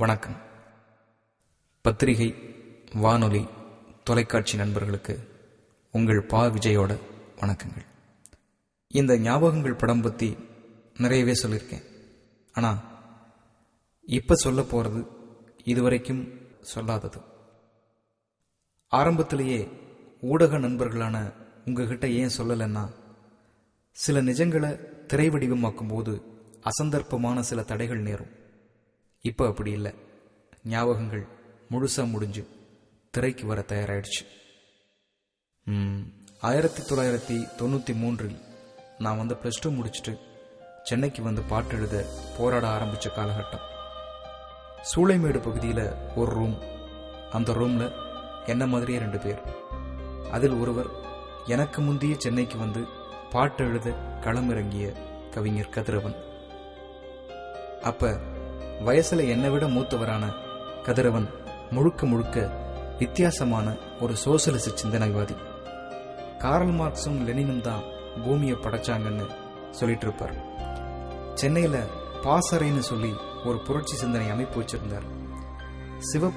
வணக்கம். பத்திரிகை, வானொலி, தொலைக்காட்சி நண்பர்களுக்கு உங்கள் பா விஜயோட வணக்கங்கள். இந்த ஞாபகங்கள் படம் பற்றி நிறையவே சொல்லியிருக்கேன். ஆனால் இப்போ சொல்ல போகிறது இதுவரைக்கும் சொல்லாதது. ஆரம்பத்திலேயே ஊடக நண்பர்களான உங்ககிட்ட ஏன் சொல்லலைன்னா, சில நிஜங்களை திரை வடிவமாக்கும் போது அசந்தர்ப்பமான சில தடைகள் நேரும். இப்போ அப்படி இல்லை. ஞாபகங்கள் முழுசா முடிஞ்சு திரைக்கு வர தயாராயிடுச்சு. 1993 நான் +2 முடிச்சுட்டு சென்னைக்கு பாட்டு எழுத போராட ஆரம்பித்த காலகட்டம். சூளைமேடு பகுதியில் ஒரு ரூம். அந்த ரூம்ல என்ன மாதிரியே 2 பேர். அதில் ஒருவர் எனக்கு முந்தைய சென்னைக்கு பாட்டு எழுத களமிறங்கிய கவிஞர் கதிரவன். அப்ப வயசுல என்னை விட மூத்தவரான கதிரவன் முழுக்க முழுக்க வித்தியாசமான ஒரு சோசலிச சிந்தனைவாதி. கார்ல் மார்க்ஸும் லெனினும் தான் பூமியை படைச்சாங்கன்னு சொல்லிட்டு இருப்பார். சென்னையில பாசறைன்னு சொல்லி ஒரு புரட்சி சிந்தனை அமைப்பு வச்சிருந்தார்.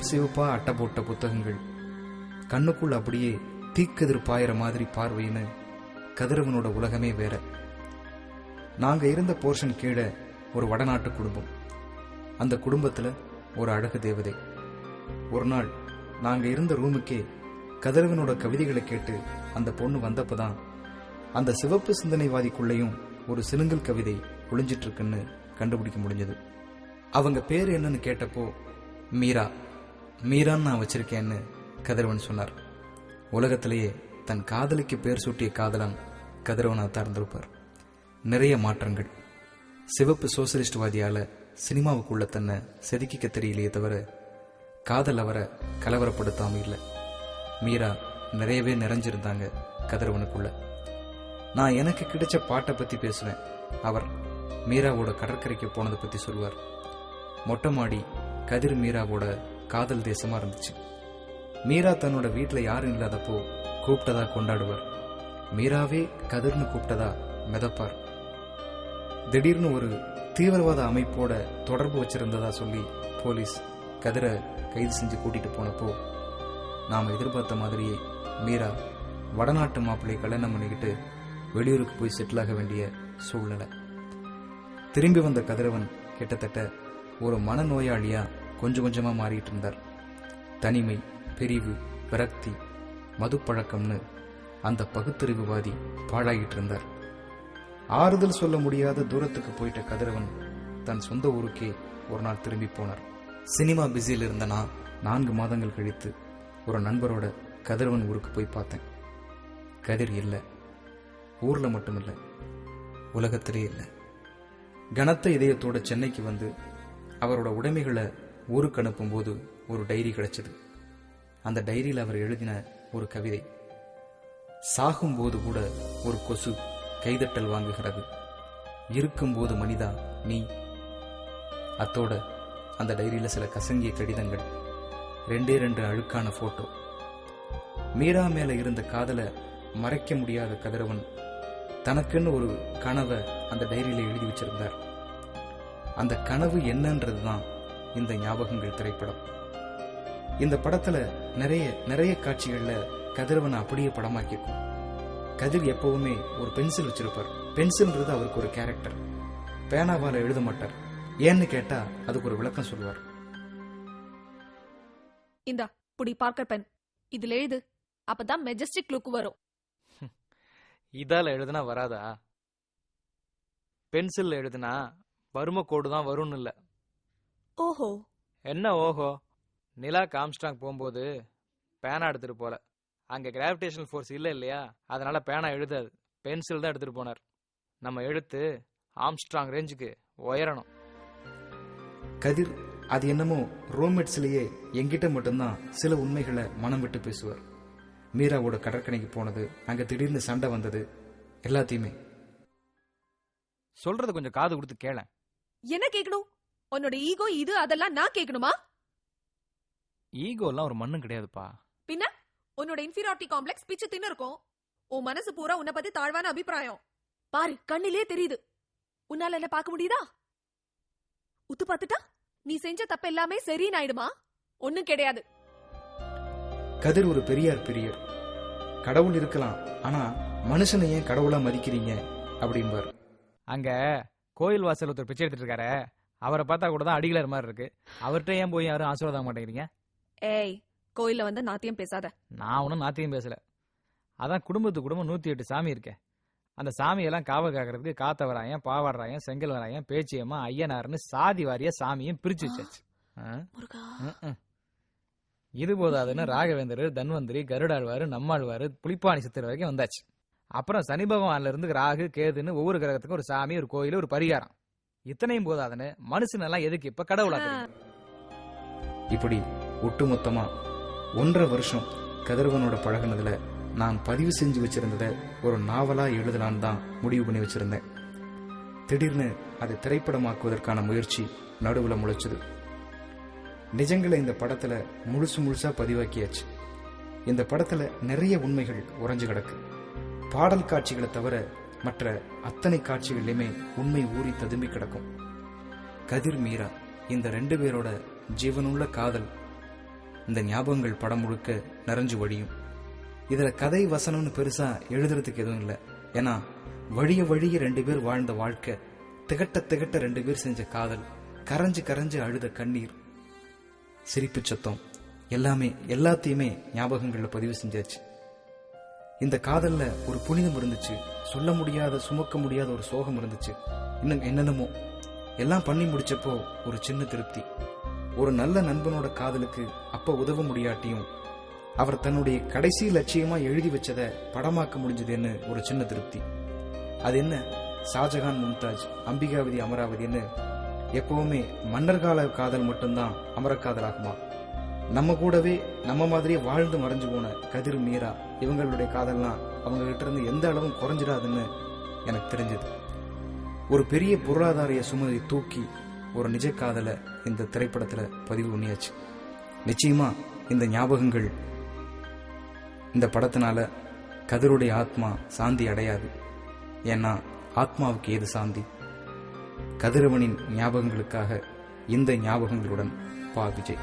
சிவப்பா அட்டை போட்ட புத்தகங்கள், கண்ணுக்குள் அப்படியே தீக்கதிர் பாயிற மாதிரி பார்வைன்னு கதிரவனோட உலகமே வேற. நாங்க இருந்த போர்ஷன் கீழே ஒரு வடநாட்டு குடும்பம். அந்த குடும்பத்துல ஒரு அழகு தேவதை. ஒரு நாள் நாங்க இருந்த ரூமுக்கே கதிரவனோட கவிதைகளை கேட்டு அந்த பொண்ணு வந்தப்பதான் அந்த சிவப்பு சிந்தனைவாதிக்குள்ளேயும் ஒரு சிலுங்கல் கவிதை ஒளிஞ்சிட்டு இருக்குன்னு கண்டுபிடிக்க முடிஞ்சது. அவங்க பேர் என்னன்னு கேட்டப்போ, மீரான்னு நான் வச்சிருக்கேன்னு கதிரவன் சொன்னார். உலகத்திலேயே தன் காதலிக்கு பேர் சூட்டிய காதலன் கதிரவனா தார்ந்திருப்பார். நிறைய மாற்றங்கள். சிவப்பு சோசியலிஸ்ட்வாதியால சினிமாவுக்குள்ள தன்னை செதுக்கிக்க தெரியலையே தவிர காதல் அவரை கலவரப்படுத்தாம இல்லை. மீரா நிறையவே நிறைஞ்சிருந்தாங்க கதிரவனுக்குள்ள. நான் எனக்கு கிடைச்ச பாட்டை பத்தி பேசுவேன். அவர் மீராவோட கடற்கரைக்கு போனதை பத்தி சொல்வார். மொட்டை மாடி கதிர் மீராவோட காதல் தேசமா இருந்துச்சு. மீரா தன்னோட வீட்டுல யாரும் இல்லாதப்போ கூப்பிட்டதா கொண்டாடுவார். மீராவே கதிர்னு கூப்பிட்டதா மிதப்பார். திடீர்னு ஒரு தீவிரவாத அமைப்போட தொடர்பு வச்சிருந்ததா சொல்லி போலீஸ் கதிரை கைது செஞ்சு கூட்டிட்டு போனப்போ, நாம எதிர்பார்த்த மாதிரியே மீரா வடநாட்டு மாப்பிள்ளையை கல்யாணம் பண்ணிக்கிட்டு வெளியூருக்கு போய் செட்டில் ஆக வேண்டிய சூழ்நிலை. திரும்பி வந்த கதிரவன் கிட்டத்தட்ட ஒரு மனநோயாளியா கொஞ்சம் கொஞ்சமா மாறிட்டு இருந்தார். தனிமை, பிரிவு, விரக்தி, மதுப்பழக்கம்னு அந்த பகுத்தறிவுவாதி பாழாகிட்டு இருந்தார். ஆறுதல் சொல்ல முடியாத தூரத்துக்கு போயிட்ட கதிரவன் தன் சொந்த ஊருக்கே ஒரு நாள் திரும்பி போனார். சினிமா பிஸியில் இருந்த நான் 4 மாதங்கள் கழித்து ஒரு நண்பரோட கதிரவன் ஊருக்கு போய் பார்த்தேன். கதிர் இல்லை. ஊர்ல மட்டும் இல்லை, உலகத்திலே இல்லை. கனத்த இதயத்தோட சென்னைக்கு அவரோட உடைமைகளை ஊருக்கு அனுப்பும் போது ஒரு டைரி கிடைச்சது. அந்த டைரியில் அவர் எழுதின ஒரு கவிதை. சாகும்போது கூட ஒரு கொசு கைதட்டல் வாங்குகிறது, இருக்கும்போது மனிதா நீ. அத்தோட அந்த டைரியில சில கசங்கிய கடிதங்கள், 2 அழுக்கான போட்டோ. மீரா மேல இருந்த காதலை மறைக்க முடியாத கதிரவன் தனக்குன்னு ஒரு கனவை அந்த டைரியில எழுதி வச்சிருந்தார். அந்த கனவு என்னன்றதுதான் இந்த ஞாபகங்கள் திரைப்படம். இந்த படத்துல நிறைய காட்சிகள்ல கதிரவனை அப்படியே படமாக்கியிருக்கும். கதிர் எப்பவுமே ஒரு பென்சில் வச்சிருப்பார். பென்சில்ன்றது அவருக்கு ஒரு கேரக்டர். பேனாவால எழுத மாட்டார். ஏன்னு கேட்டா அதுக்கு ஒரு விளக்கம் சொல்லுவார். இந்தா புடி பார்க்கர் பென், இதுல எழுது, அப்பதான் மெஜஸ்டிக் லுக் வரும். இதால எழுதுனா வராதா? பென்சில் எழுதுனா வறும கோடு தான் வரும்னு இல்ல. ஓஹோ. என்ன ஓஹோ? நிலா ஆம்ஸ்ட்ராங் போகும்போது பேனா எடுத்துட்டு போல. அங்க கிராவிடேஷனல் ஃபோர்ஸ் இல்லையா, அதனால பேனா எழுதாது, பென்சில் தான் எடுத்துட்டு போனார். நம்ம எழுத்து ஆம்ஸ்ட்ராங் ரேஞ்சுக்கு உயரணும். கதிர் அது என்னமோ ரோமெட்ஸ்லயே எங்கிட்ட மட்டும்தான் சில உண்மைகளை மனம் விட்டு பேசுவார். மீராவோட கடற்கரைக்கு போனது, அங்க திடீர்னு சண்டை வந்தது, எல்லாத்தையுமே. சொல்றது கொஞ்சம் காது கொடுத்து கேள. என்ன கேட்கணும்? உன்னோட ஈகோ இது அதெல்லாம் நான் கேட்கணுமா? ஈகோ எல்லாம் ஒரு மண்ணும் கிடையாதுப்பா. பின்ன உன்னோட இன்ஃபீரியாரிட்டி காம்ப்ளெக்ஸ் பிச்சு தின்னு இருக்கும். உன் மனசு பூரா உன்னை பத்தி தாழ்வான அபிப்பிராயம். பாரு, கண்ணிலே தெரியுது. உன்னால என்ன பார்க்க முடியுதா? உத்து பார்த்துட்டா நீ செஞ்ச தப்பு எல்லாமே சரின்னு ஆயிடுமா? ஒண்ணும் கிடையாது. கதிர் ஒரு பெரியார் பிரியர். கடவுள் இருக்கலாம், ஆனா மனுஷனை ஏன் கடவுளா மதிக்கிறீங்க அப்படிம்பார். அங்க கோயில் வாசல் ஒருத்தர் பிச்சை எடுத்துட்டு இருக்காரு, அவரை பார்த்தா கூட தான் அடிகளார் மாதிரி இருக்கு. அவர்கிட்ட ஏன் போய் யாரும் ஆசீர்வாதம் மாட்டேங்கிறீங்க? ஏய், கோயில்ல வந்து நாத்தியம் பேசாத. நான் ஒன்றும் நாத்தியம் பேசல. அதான் குடும்பத்துக்கு குடும்பம் 108 சாமி இருக்கே. அந்த சாமியெல்லாம் காவ காக்கிறதுக்கு காத்தவராயன், பாவாடுறாயன், செங்கல் வராயன், பேச்சியம்மா, ஐயனார்னு சாதி வாரிய சாமியும் பிரிச்சு வச்சாச்சு. இது போதாதுன்னு ராகவேந்தர், தன்வந்திரி, கருடாழ்வாரு, நம்மாழ்வாரு, புலிப்பாணி சித்தர் வரைக்கும் வந்தாச்சு. அப்புறம் சனி பகவான்ல இருந்து ராகு, கேதுன்னு ஒவ்வொரு கிரகத்துக்கும் ஒரு சாமி, ஒரு கோயில், ஒரு பரிகாரம். இத்தனையும் போதாதுன்னு மனுஷனெல்லாம் எதுக்கு இப்ப கடவுளாக்குறீங்க? இப்படி ஒட்டுமொத்தமா 1.5 வருஷம் கதிரவனோட பழகினதுல நான் பதிவு செஞ்சு வச்சிருந்ததை ஒரு நாவலா எழுதலான்னு தான் முடிவு பண்ணி வச்சிருந்தேன். திடீர்னு அதை திரைப்படமாக்குவதற்கான முயற்சி நடுவுல முளைச்சது. நிஜங்களை இந்த படத்துல முழுசா பதிவாக்கியாச்சு. இந்த படத்துல நிறைய உண்மைகள் உறைஞ்சு கிடக்கு. பாடல் காட்சிகளை தவிர மற்ற அத்தனை காட்சிகள்லையுமே உண்மை ஊறி ததும்பி கிடக்கும். கதிர், மீரா இந்த 2 பேரோட ஜீவனுள்ள காதல் இந்த ஞாபகங்கள் படம் முழுக்க நிறைஞ்சு வழியும். இதுல கதை வசனம்னு பெருசா எழுதுறதுக்கு எதுவும் இல்லை. ஏன்னா வழிய 2 பேர் வாழ்ந்த வாழ்க்கை, திகட்ட 2 பேர் செஞ்ச காதல், கரைஞ்சு அழுத கண்ணீர், சிரிப்பு சத்தம் எல்லாத்தையுமே ஞாபகங்கள்ல பதிவு செஞ்சாச்சு. இந்த காதல்ல ஒரு புனிதம் இருந்துச்சு, சொல்ல முடியாத சுமக்க முடியாத ஒரு சோகம் இருந்துச்சு, இன்னும் என்னென்னமோ. எல்லாம் பண்ணி முடிச்சப்போ ஒரு சின்ன திருப்தி. ஒரு நல்ல நண்பனோட காதலுக்கு அப்ப உதவ முடியாட்டியும் அவர் தன்னுடைய கடைசி லட்சியமா எழுதி வச்சதை படமாக்க முடிஞ்சதுன்னு ஒரு சின்ன திருப்தி. அது என்ன, ஷாஜகான், மும்தாஜ், அம்பிகாவதி, அமராவதின்னு எப்பவுமே மன்னர்கால காதல் மட்டும்தான் அமரக்காதல் ஆகுமா? நம்ம கூடவே நம்ம மாதிரியே வாழ்ந்து மறைஞ்சு போன கதிர், மீரா இவங்களுடைய காதல்லாம் அவங்க கிட்ட இருந்து எந்த அளவும் குறைஞ்சிடாதுன்னு எனக்கு தெரிஞ்சது. ஒரு பெரிய பொருளாதார சுமதி தூக்கி ஒரு நிஜ காதலை இந்த திரைப்படத்துல பதிவு பண்ணியாச்சு. நிச்சயமா இந்த ஞாபகங்கள், இந்த படத்தினால கதிருடைய ஆத்மா சாந்தி அடையாது. ஏன்னா ஆத்மாவுக்கு ஏது சாந்தி? கதிரவனின் ஞாபகங்களுக்காக இந்த ஞாபகங்களுடன் பா. விஜய்.